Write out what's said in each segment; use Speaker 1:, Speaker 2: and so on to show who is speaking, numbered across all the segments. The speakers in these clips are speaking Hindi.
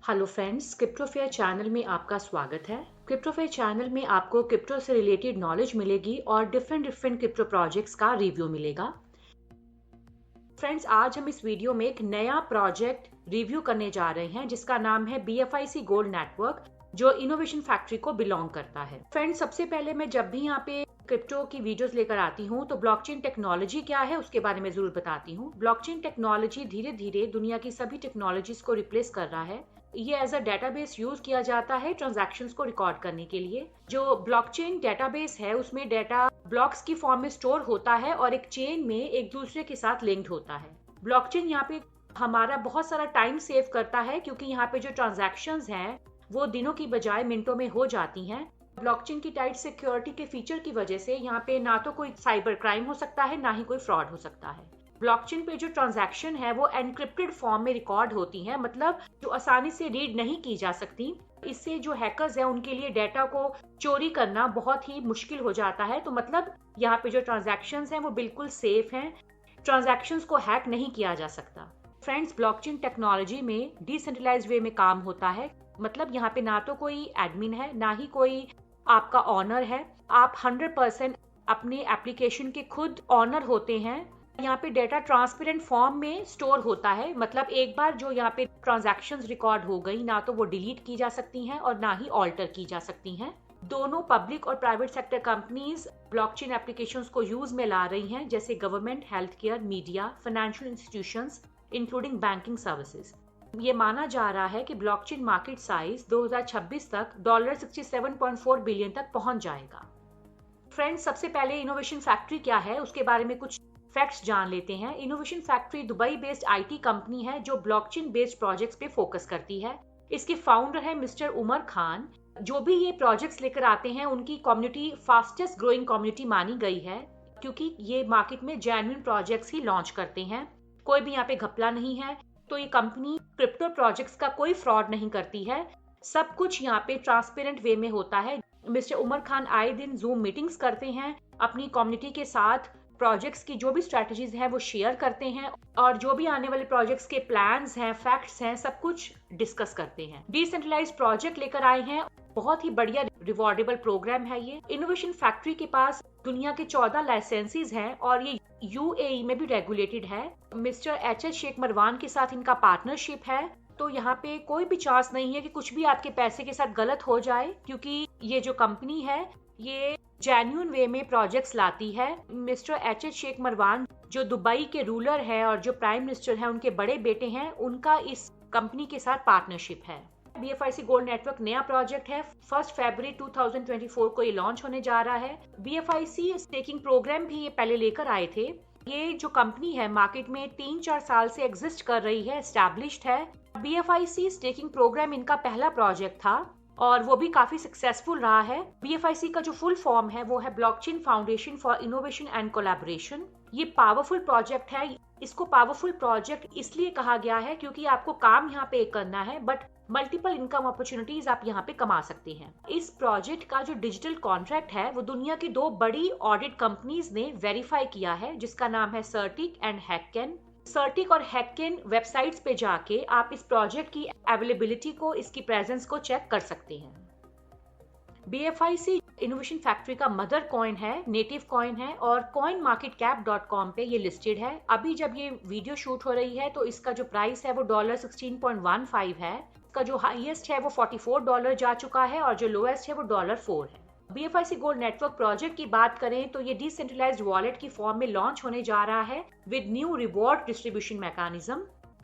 Speaker 1: हेलो फ्रेंड्स, क्रिप्टोफेयर चैनल में आपका स्वागत है। क्रिप्टोफेयर चैनल में आपको क्रिप्टो से रिलेटेड नॉलेज मिलेगी और डिफरेंट क्रिप्टो प्रोजेक्ट्स का रिव्यू मिलेगा। फ्रेंड्स, आज हम इस वीडियो में एक नया प्रोजेक्ट रिव्यू करने जा रहे हैं जिसका नाम है BFIC गोल्ड नेटवर्क, जो इनोवेशन फैक्ट्री को बिलोंग करता है। फ्रेंड्स, सबसे पहले मैं जब भी यहाँ पे क्रिप्टो की वीडियोस लेकर आती हूँ तो ब्लॉकचेन टेक्नोलॉजी क्या है उसके बारे में जरूर बताती हूँ। ब्लॉकचेन टेक्नोलॉजी धीरे धीरे दुनिया की सभी टेक्नोलॉजीज को रिप्लेस कर रहा है। ये एज अ डेटाबेस यूज किया जाता है ट्रांजैक्शंस को रिकॉर्ड करने के लिए। जो ब्लॉकचेन डेटाबेस है उसमें डेटा ब्लॉक्स की फॉर्म में स्टोर होता है और एक चेन में एक दूसरे के साथ लिंक्ड होता है। ब्लॉकचेन यहाँ पे हमारा बहुत सारा टाइम सेव करता है क्योंकि यहाँ पे जो ट्रांजैक्शंस हैं वो दिनों की बजाय मिनटों में हो जाती हैं। ब्लॉकचेन की टाइट सिक्योरिटी के फीचर की वजह से यहाँ पे ना तो कोई साइबर क्राइम हो सकता है ना ही कोई फ्रॉड हो सकता है। ब्लॉकचेन पे जो ट्रांजैक्शन है वो एनक्रिप्टेड फॉर्म में रिकॉर्ड होती है, मतलब जो आसानी से रीड नहीं की जा सकती। इससे जो हैकर्स हैं उनके लिए डेटा को चोरी करना बहुत ही मुश्किल हो जाता है। तो मतलब यहाँ पे जो ट्रांजैक्शंस हैं वो बिल्कुल सेफ हैं, ट्रांजैक्शंस को हैक नहीं किया जा सकता। फ्रेंड्स, ब्लॉकचेन टेक्नोलॉजी में डिसेंट्रलाइज्ड वे में काम होता है, मतलब यहाँ पे ना तो कोई एडमिन है ना ही कोई आपका ऑनर है। आप 100% अपने एप्लीकेशन के खुद ऑनर होते हैं। यहाँ पे डेटा ट्रांसपेरेंट फॉर्म में स्टोर होता है, मतलब एक बार जो यहाँ पे ट्रांजैक्शंस रिकॉर्ड हो गई ना तो वो डिलीट की जा सकती हैं और ना ही ऑल्टर की जा सकती हैं। दोनों पब्लिक और private sector companies blockchain applications को यूज में ला रही हैं, जैसे government, health care, media, financial institutions including banking services. ये माना जा रहा है कि ब्लॉकचेन मार्केट साइज 2026 तक $67.4 बिलियन तक पहुंच जाएगा। फ्रेंड्स, सबसे पहले इनोवेशन फैक्ट्री क्या है उसके बारे में कुछ फैक्ट्स जान लेते हैं। Innovation factory Dubai based IT company है जो ब्लॉकचेन बेस्ड प्रोजेक्ट्स पे फोकस करती है। इसके फाउंडर है मिस्टर उमर खान। जो भी ये प्रोजेक्ट्स लेकर आते हैं उनकी कम्युनिटी फास्टेस्ट ग्रोइंग कम्युनिटी मानी गई है, क्योंकि ये मार्केट में जेन्युइन प्रोजेक्ट्स ही लॉन्च करते हैं। कोई भी यहाँ पे घपला नहीं है। तो ये कंपनी क्रिप्टो प्रोजेक्ट्स का कोई फ्रॉड नहीं करती है, सब कुछ यहाँ पे ट्रांसपेरेंट वे में होता है। मिस्टर उमर खान आए दिन जूम मीटिंग्स करते हैं, अपनी कम्युनिटी के साथ प्रोजेक्ट्स की जो भी स्ट्रेटजीज हैं वो शेयर करते हैं और जो भी आने वाले प्रोजेक्ट्स के प्लान्स हैं, फैक्ट्स हैं, सब कुछ डिस्कस करते हैं। डिसेंट्रलाइज्ड प्रोजेक्ट लेकर आए हैं, बहुत ही बढ़िया रिवॉर्डेबल प्रोग्राम है ये। इनोवेशन फैक्ट्री के पास दुनिया के 14 लाइसेंसेस हैं और ये UAE में भी रेगुलेटेड है। मिस्टर HH शेख मरवान के साथ इनका पार्टनरशिप है, तो यहाँ पे कोई भी चांस नहीं है कि कुछ भी आपके पैसे के साथ गलत हो जाए, क्योंकि ये जो कंपनी है ये जेन्युइन वे में प्रोजेक्ट्स लाती है। मिस्टर HH शेख मरवान जो दुबई के रूलर है और जो प्राइम मिनिस्टर है उनके बड़े बेटे हैं, उनका इस कंपनी के साथ पार्टनरशिप है। BFIC गोल्ड नेटवर्क नया प्रोजेक्ट है। 1 फरवरी 2024 को ये लॉन्च होने जा रहा है। BFIC स्टेकिंग प्रोग्राम भी ये पहले लेकर आए थे। ये जो कंपनी है मार्केट में 3-4 साल से एग्जिस्ट कर रही है, एस्टैब्लिश्ड है। BFIC स्टेकिंग प्रोग्राम इनका पहला प्रोजेक्ट था और वो भी काफी सक्सेसफुल रहा है। BFIC का जो फुल फॉर्म है वो है blockchain foundation for innovation and collaboration. ये पावरफुल प्रोजेक्ट है। इसको पावरफुल प्रोजेक्ट इसलिए कहा गया है क्योंकि आपको काम यहाँ पे करना है बट मल्टीपल इनकम अपॉर्चुनिटीज आप यहाँ पे कमा सकते हैं। इस प्रोजेक्ट का जो डिजिटल कॉन्ट्रैक्ट है वो दुनिया की 2 बड़ी ऑडिट कंपनीज ने वेरीफाई किया है, जिसका नाम है सर्टिक एंड हैककेन। सर्टिक और हैककेन वेबसाइट्स पे जाके आप इस प्रोजेक्ट की अवेलेबिलिटी को, इसकी प्रेजेंस को चेक कर सकते हैं। BFIC इनोवेशन फैक्ट्री का मदर कॉइन है, नेटिव कॉइन है और coinmarketcap.com पे ये लिस्टेड है। अभी जब ये वीडियो शूट हो रही है तो इसका जो प्राइस है वो $16.15 है। इसका जो हाईएस्ट है वो $44 जा चुका है और जो लोएस्ट है वो $4 है। BFIC गोल्ड नेटवर्क प्रोजेक्ट की बात करें तो ये डिसेंट्रलाइज्ड वॉलेट की फॉर्म में लॉन्च होने जा रहा है with new reward distribution mechanism.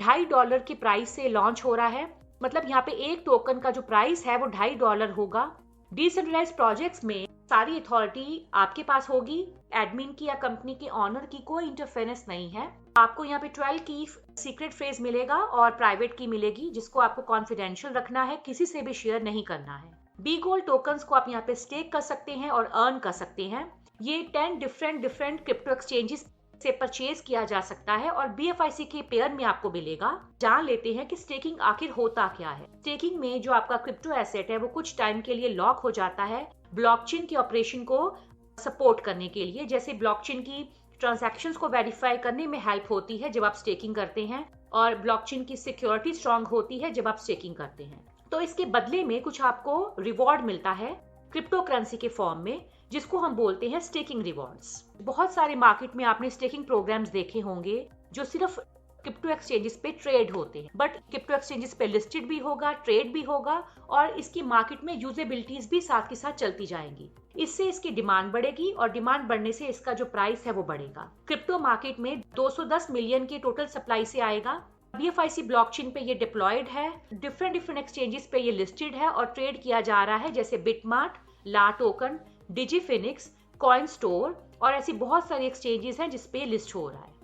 Speaker 1: $2.5 की प्राइस से लॉन्च हो रहा है, मतलब यहाँ पे एक टोकन का जो प्राइस है वो $2.5 होगा। डिसेंट्रलाइज्ड प्रोजेक्ट्स में सारी अथॉरिटी आपके पास होगी, एडमिन की या कंपनी के ऑनर की कोई इंटरफेरेंस नहीं है। आपको यहाँ पे 12 की सीक्रेट फ्रेज मिलेगा और प्राइवेट की मिलेगी, जिसको आपको कॉन्फिडेंशियल रखना है, किसी से भी शेयर नहीं करना है। बी गोल्ड टोकन्स को आप यहाँ पे स्टेक कर सकते हैं और अर्न कर सकते हैं। ये 10 डिफरेंट क्रिप्टो एक्सचेंजेस से परचेज किया जा सकता है और BFIC के पेयर में आपको मिलेगा। जान लेते हैं कि स्टेकिंग आखिर होता क्या है। स्टेकिंग में जो आपका क्रिप्टो एसेट है वो कुछ टाइम के लिए लॉक हो जाता है ब्लॉकचेन के ऑपरेशन को सपोर्ट करने के लिए। जैसे ब्लॉकचेन की ट्रांजैक्शंस को वेरीफाई करने में हेल्प होती है जब आप स्टेकिंग करते हैं, और ब्लॉकचेन की सिक्योरिटी स्ट्रांग होती है जब आप स्टेकिंग करते हैं। तो इसके बदले में कुछ आपको रिवॉर्ड मिलता है क्रिप्टो करेंसी के फॉर्म में, जिसको हम बोलते हैं स्टेकिंग रिवॉर्ड्स। बहुत सारे मार्केट में आपने स्टेकिंग प्रोग्राम्स देखे होंगे जो सिर्फ क्रिप्टो एक्सचेंजेस पे ट्रेड होते हैं, बट क्रिप्टो एक्सचेंजेस पे लिस्टेड भी होगा, ट्रेड भी होगा और इसकी मार्केट में यूजेबिलिटीज भी साथ के साथ चलती जाएंगी। इससे इसकी डिमांड बढ़ेगी और डिमांड बढ़ने से इसका जो प्राइस है वो बढ़ेगा। क्रिप्टो मार्केट में 210 मिलियन के टोटल सप्लाई से आएगा। BFIC ब्लॉकचेन पे ये डिप्लॉयड है, डिफरेंट एक्सचेंजेस पे ये लिस्टेड है और ट्रेड किया जा रहा है, जैसे बिटमार्ट, ला टोकन, डिजीफिनिक्स, कॉइन स्टोर और ऐसी बहुत सारी एक्सचेंजेस हैं जिसपे लिस्ट हो रहा है।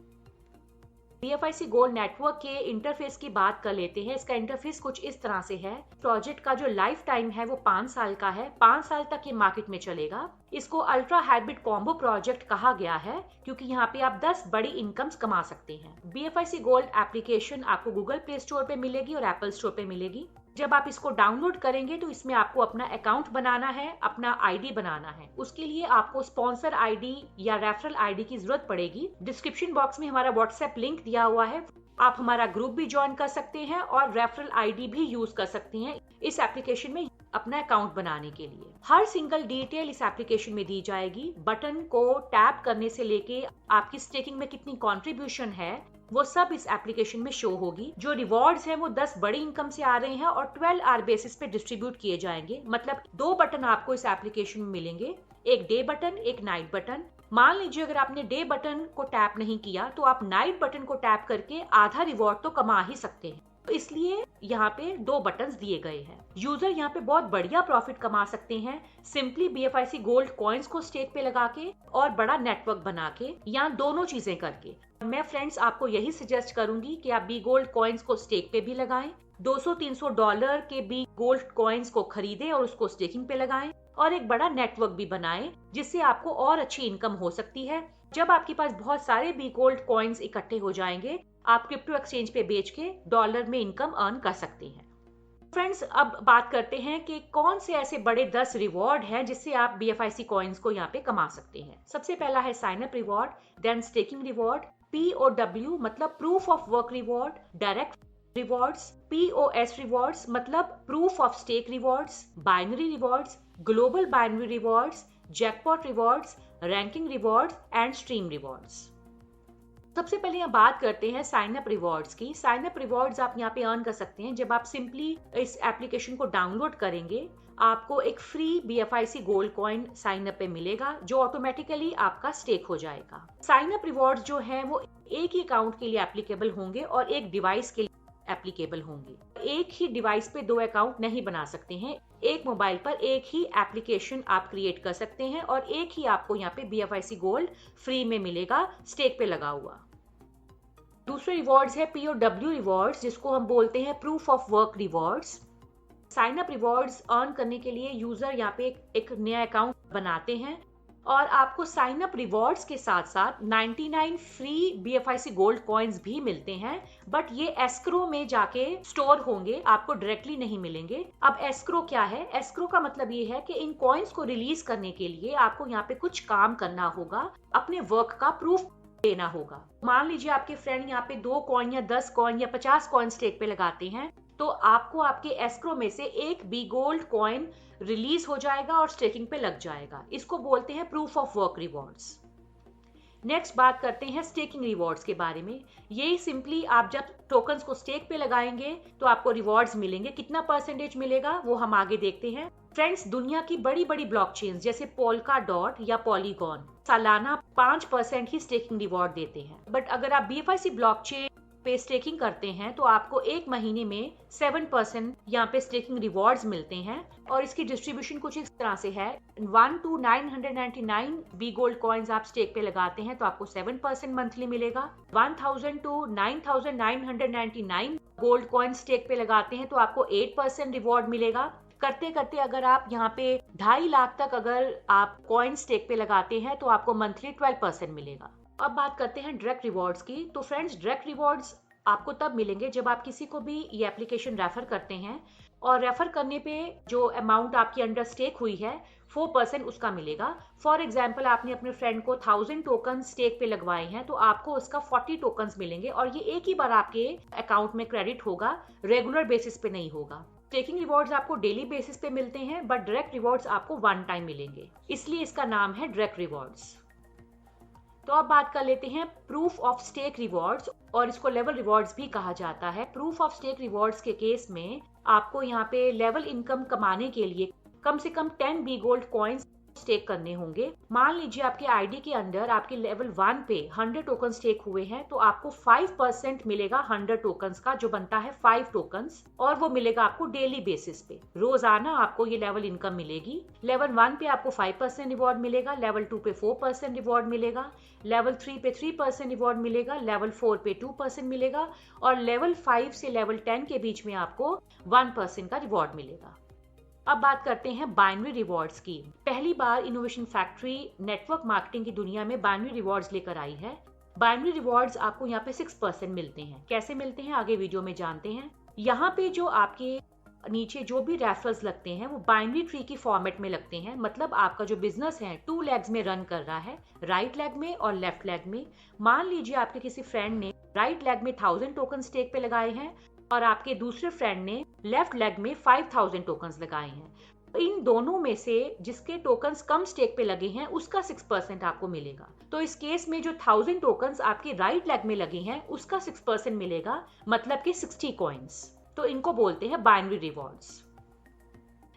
Speaker 1: BFIC गोल्ड नेटवर्क के इंटरफेस की बात कर लेते हैं। इसका इंटरफेस कुछ इस तरह से है। प्रोजेक्ट का जो लाइफ टाइम है वो 5 साल का है। 5 साल तक ये मार्केट में चलेगा। इसको अल्ट्रा हाइब्रिड कॉम्बो प्रोजेक्ट कहा गया है क्योंकि यहाँ पे आप 10 बड़ी इनकम्स कमा सकते हैं। BFIC गोल्ड एप्लीकेशन आपको गूगल प्ले स्टोर पे मिलेगी और एप्पल स्टोर पे मिलेगी। जब आप इसको डाउनलोड करेंगे तो इसमें आपको अपना अकाउंट बनाना है, अपना आईडी बनाना है। उसके लिए आपको स्पॉन्सर आईडी या रेफरल आईडी की जरूरत पड़ेगी। डिस्क्रिप्शन बॉक्स में हमारा व्हाट्सएप लिंक दिया हुआ है, आप हमारा ग्रुप भी ज्वाइन कर सकते हैं और रेफरल आईडी भी यूज कर सकते हैं इस एप्लीकेशन में अपना अकाउंट बनाने के लिए। हर सिंगल डिटेल इस एप्लीकेशन में दी जाएगी। बटन को टैप करने से लेके आपकी स्टेकिंग में कितनी कंट्रीब्यूशन है वो सब इस एप्लीकेशन में शो होगी। जो रिवॉर्ड्स हैं वो 10 बड़ी इनकम से आ रहे हैं और 12 आवर बेसिस पे डिस्ट्रीब्यूट किए जाएंगे। मतलब 2 बटन आपको इस एप्लीकेशन में मिलेंगे, एक डे बटन, एक नाइट बटन। मान लीजिए अगर आपने डे बटन को टैप नहीं किया तो आप नाइट बटन को टैप करके आधा रिवॉर्ड तो कमा ही सकते हैं। तो इसलिए यहाँ पे 2 बटन्स दिए गए हैं। यूजर यहाँ पे बहुत बढ़िया प्रॉफिट कमा सकते हैं सिंपली BFIC गोल्ड कॉइन्स को स्टेक पे लगा के और बड़ा नेटवर्क बना के, या दोनों चीजें करके। मैं फ्रेंड्स आपको यही सजेस्ट करूंगी कि आप बी गोल्ड कॉइन्स को स्टेक पे भी लगाएं। $200-300 के बी गोल्ड कॉइन्स को खरीदें और उसको स्टेकिंग पे लगाएं और एक बड़ा नेटवर्क भी बनाएं जिससे आपको और अच्छी इनकम हो सकती है। जब आपके पास बहुत सारे बी गोल्ड कॉइन्स इकट्ठे हो जाएंगे, आप क्रिप्टो एक्सचेंज पे बेच के डॉलर में इनकम अर्न कर सकते हैं। फ्रेंड्स, अब बात करते हैं कि कौन से ऐसे बड़े 10 रिवॉर्ड हैं जिससे आप BFIC कॉइन्स को यहाँ पे कमा सकते हैं। सबसे पहला है sign up reward, then staking reward, POW मतलब proof of work reward, direct rewards, POS rewards मतलब proof of stake rewards, binary rewards, global binary rewards, jackpot rewards, ranking rewards and stream rewards. सबसे पहले हम बात करते हैं साइन अप रिवॉर्ड्स की। साइन अप रिवॉर्ड्स आप यहाँ पे अर्न कर सकते हैं जब आप सिंपली इस एप्लीकेशन को डाउनलोड करेंगे। आपको एक free BFIC gold coin sign up पे मिलेगा जो ऑटोमेटिकली आपका स्टेक हो जाएगा। साइन अप रिवॉर्ड्स जो है वो एक ही अकाउंट के लिए एप्लीकेबल होंगे और एक डिवाइस के लिए एप्लीकेबल होंगे। एक ही डिवाइस पे 2 अकाउंट नहीं बना सकते हैं। एक मोबाइल पर एक ही एप्लीकेशन आप क्रिएट कर सकते हैं और एक ही आपको यहाँ पे BFIC गोल्ड फ्री में मिलेगा स्टेक पे लगा हुआ। दूसरे रिवॉर्ड्स है POW रिवॉर्ड्स, जिसको हम बोलते हैं proof of work rewards. Sign up rewards earn करने के लिए यूजर यहाँ पे एक नया अकाउंट बनाते हैं और आपको साइन अप रिवॉर्ड्स के साथ साथ 99 फ्री BFIC गोल्ड कॉइन्स भी मिलते हैं, बट ये एस्क्रो में जाके स्टोर होंगे, आपको डायरेक्टली नहीं मिलेंगे। अब एस्क्रो क्या है? एस्क्रो का मतलब ये है कि इन कॉइन्स को रिलीज करने के लिए आपको यहाँ पे कुछ काम करना होगा, अपने वर्क का प्रूफ देना होगा। मान लीजिए आपके फ्रेंड यहाँ पे 2 कॉइन या 10 कॉइन या 50 कॉइन स्टेक पे लगाते हैं, तो आपको आपके एस्क्रो में से एक बी गोल्ड कॉइन रिलीज हो जाएगा और स्टेकिंग पे लग जाएगा। इसको बोलते हैं proof of work rewards. Next बात करते हैं स्टेकिंग रिवॉर्ड्स के बारे में। यही सिंपली आप जब टोकन्स को स्टेक पे लगाएंगे तो आपको रिवॉर्ड्स मिलेंगे। कितना परसेंटेज मिलेगा वो हम आगे देखते हैं। फ्रेंड्स, दुनिया की बड़ी बड़ी ब्लॉकचेन्स जैसे पोल्काडॉट या पॉलीगॉन सालाना 5% ही स्टेकिंग रिवॉर्ड देते हैं, बट अगर आप BFIC ब्लॉकचेन पे स्टेकिंग करते हैं तो आपको एक महीने में 7% यहाँ पे स्टेकिंग रिवॉर्ड्स मिलते हैं और इसकी डिस्ट्रीब्यूशन कुछ इस तरह से है। 1 to 999 बी गोल्ड कॉइन्स आप स्टेक पे लगाते हैं तो आपको 7% मंथली मिलेगा। 1000 to 9999 गोल्ड कॉइन स्टेक पे लगाते हैं तो आपको 8% रिवॉर्ड मिलेगा। करते करते अगर आप यहाँ पे 2.5 लाख तक अगर आप कॉइन स्टेक पे लगाते हैं तो आपको मंथली 12% मिलेगा। अब बात करते हैं डायरेक्ट रिवॉर्ड्स की। तो फ्रेंड्स, डायरेक्ट रिवॉर्ड्स आपको तब मिलेंगे जब आप किसी को भी ये एप्लीकेशन रेफर करते हैं, और रेफर करने पे जो अमाउंट आपकी अंडर स्टेक हुई है 4% उसका मिलेगा। फॉर एग्जाम्पल आपने अपने फ्रेंड को 1000 टोकन स्टेक पे लगवाए हैं तो आपको उसका 40 टोकन्स मिलेंगे, और ये एक ही बार आपके अकाउंट में क्रेडिट होगा, रेगुलर बेसिस पे नहीं होगा। स्टेकिंग रिवॉर्ड्स आपको डेली बेसिस पे मिलते हैं, बट डायरेक्ट रिवॉर्ड्स आपको वन टाइम मिलेंगे, इसलिए इसका नाम है डायरेक्ट रिवॉर्ड्स। तो अब बात कर लेते हैं प्रूफ ऑफ स्टेक रिवॉर्ड्स, और इसको लेवल रिवॉर्ड्स भी कहा जाता है। प्रूफ ऑफ स्टेक रिवॉर्ड्स के केस में आपको यहाँ पे लेवल इनकम कमाने के लिए कम से कम 10 बी गोल्ड कॉइन्स स्टेक करने होंगे। मान लीजिए आपके आईडी के अंदर आपके लेवल 1 पे 100 टोकन स्टेक हुए हैं, तो आपको 5% मिलेगा 100 टोकन्स का, जो बनता है 5 टोकन्स, और वो मिलेगा आपको डेली बेसिस पे। रोजाना आपको ये लेवल इनकम मिलेगी। लेवल 1 पे आपको 5% रिवॉर्ड मिलेगा, लेवल 2 पे 4% रिवॉर्ड मिलेगा, लेवल 3 पे 3% रिवॉर्ड मिलेगा, लेवल 4 पे 2% मिलेगा, और लेवल 5 से लेवल 10 के बीच में आपको 1% का रिवॉर्ड मिलेगा। अब बात करते हैं बाइनरी रिवॉर्ड्स की। पहली बार इनोवेशन फैक्ट्री नेटवर्क मार्केटिंग की दुनिया में बाइनरी रिवॉर्ड्स लेकर आई है। बाइनरी रिवॉर्ड्स आपको यहाँ पे 6% मिलते हैं। कैसे मिलते हैं आगे वीडियो में जानते हैं। यहाँ पे जो आपके नीचे जो भी रेफरल्स लगते हैं वो बाइनरी ट्री की फॉर्मेट में लगते हैं। मतलब आपका जो बिजनेस है 2 लेग्स में रन कर रहा है, राइट लेग में और लेफ्ट लेग में। मान लीजिए आपके किसी फ्रेंड ने राइट लेग में 1000 टोकन स्टेक पे लगाए हैं और आपके दूसरे फ्रेंड ने लेफ्ट लेग में 5000 टोकन्स लगाए हैं। इन दोनों में से जिसके टोकन्स कम स्टेक पे लगे हैं उसका 6% आपको मिलेगा। तो इस केस में जो 1000 टोकन्स आपके राइट लेग में लगे हैं उसका 6% मिलेगा, मतलब कि 60 कॉइन्स। तो इनको बोलते हैं बाइनरी रिवॉर्ड्स।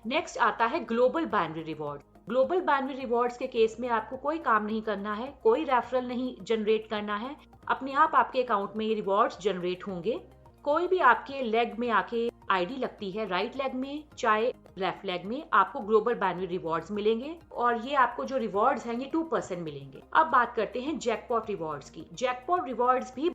Speaker 1: नेक्स्ट आता है global binary reward. Global binary rewards के केस में आपको कोई काम नहीं करना है, कोई रेफरल नहीं जनरेट करना है, अपने आप आपके अकाउंट में ये रिवॉर्ड्स जनरेट होंगे। कोई भी आपके लेग में आके आईडी लगती है, राइट लेग में चाहे लेफ्ट लेग में, आपको ग्लोबल बाइनरी रिवॉर्ड्स मिलेंगे, और ये आपको जो रिवॉर्ड्स हैं ये 2% मिलेंगे। अब बात करते हैं जैकपॉट रिवॉर्ड्स की। जैकपॉट रिवॉर्ड्स भी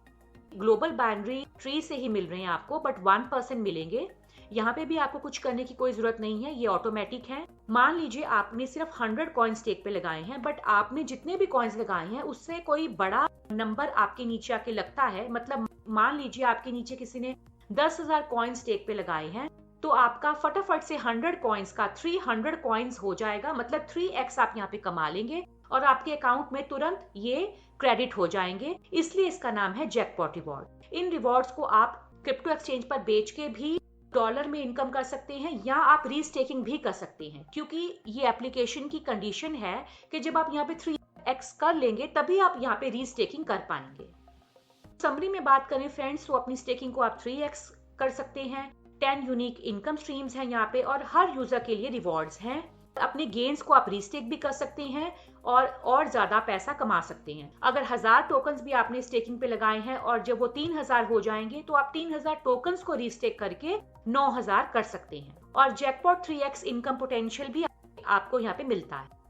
Speaker 1: ग्लोबल बाइनरी ट्री से ही मिल रहे हैं आपको, बट 1% मिलेंगे। यहाँ पे भी आपको कुछ करने की कोई जरूरत नहीं है, ये ऑटोमेटिक है। मान लीजिए आपने सिर्फ 100 कॉइन्स स्टेक पे लगाए हैं, बट आपने जितने भी कॉइन्स लगाए हैं उससे कोई बड़ा नंबर आपके नीचे आके लगता है। मतलब मान लीजिए आपके नीचे किसी ने 10,000 कॉइन्स स्टेक पे लगाए हैं, तो आपका फटाफट से 100 कॉइन्स का 300 कॉइन्स हो जाएगा। मतलब 3x आप यहाँ पे कमा लेंगे और आपके अकाउंट में तुरंत ये क्रेडिट हो जाएंगे। इसलिए इसका नाम है जैकपॉट रिवॉर्ड। इन रिवॉर्ड्स को आप क्रिप्टो एक्सचेंज पर बेच के भी डॉलर में इनकम कर सकते हैं, या आप रीस्टेकिंग भी कर सकते हैं, क्योंकि ये एप्लीकेशन की कंडीशन है कि जब आप यहाँ पे 3x कर लेंगे तभी आप यहाँ पे रीस्टेकिंग कर पाएंगे। समरी में बात करें फ्रेंड्स, तो अपनी स्टेकिंग को आप 3x कर सकते हैं। 10 यूनिक इनकम स्ट्रीम्स हैं यहाँ पे, और हर यूजर के लिए रिवॉर्ड्स हैं। अपने गेन्स को आप रीस्टेक भी कर सकते हैं और ज्यादा पैसा कमा सकते हैं। अगर 1000 टोकन्स भी आपने स्टेकिंग पे लगाए हैं और जब वो 3000 हो जाएंगे तो आप 3000 टोकन्स को रीस्टेक करके 9000 कर सकते हैं। और जैकपॉट 3x इनकम पोटेंशियल भी आपको यहाँ पे मिलता है।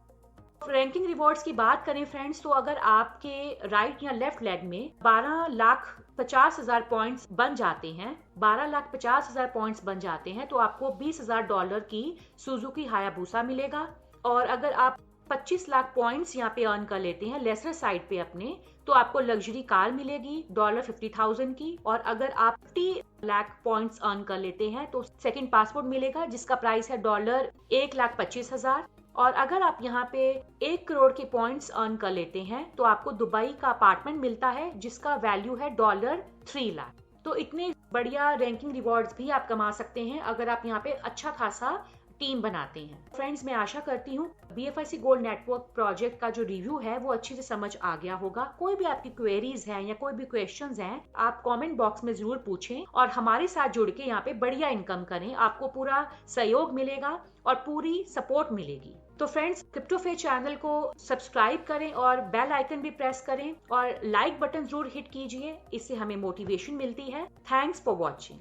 Speaker 1: रैंकिंग रिवॉर्ड्स की बात करें फ्रेंड्स, तो अगर आपके राइट या लेफ्ट लेग में 12,50,000 पॉइंट्स बन जाते हैं, 12,50,000 पॉइंट्स बन जाते हैं, तो आपको $20,000 की सुजुकी हायाबुसा मिलेगा। और अगर आप 25 लाख पॉइंट्स यहाँ पे अर्न कर लेते हैं लेसर साइड पे अपने, तो आपको लग्जरी कार मिलेगी $50,000 की। और अगर आप 50 लाख पॉइंट्स अर्न कर लेते हैं तो सेकंड पासपोर्ट मिलेगा, जिसका प्राइस है $1,25,000। और अगर आप यहाँ पे 1 करोड़ के पॉइंट्स अर्न कर लेते हैं तो आपको दुबई का अपार्टमेंट मिलता है, जिसका वैल्यू है $3 लाख। तो इतने बढ़िया रैंकिंग रिवॉर्ड्स भी आप कमा सकते हैं अगर आप यहाँ पे अच्छा खासा टीम बनाते हैं। फ्रेंड्स, मैं आशा करती हूँ BFIC गोल्ड नेटवर्क प्रोजेक्ट का जो रिव्यू है वो अच्छे से समझ आ गया होगा। कोई भी आपकी क्वेरीज हैं या कोई भी क्वेश्चंस हैं, आप कमेंट बॉक्स में जरूर पूछें और हमारे साथ जुड़ के यहाँ पे बढ़िया इनकम करें। आपको पूरा सहयोग मिलेगा और पूरी सपोर्ट मिलेगी। तो फ्रेंड्स, क्रिप्टोफे चैनल को सब्सक्राइब करें और बेल आइकन भी प्रेस करें और लाइक बटन जरूर हिट कीजिए, इससे हमें मोटिवेशन मिलती है। Thanks for watching.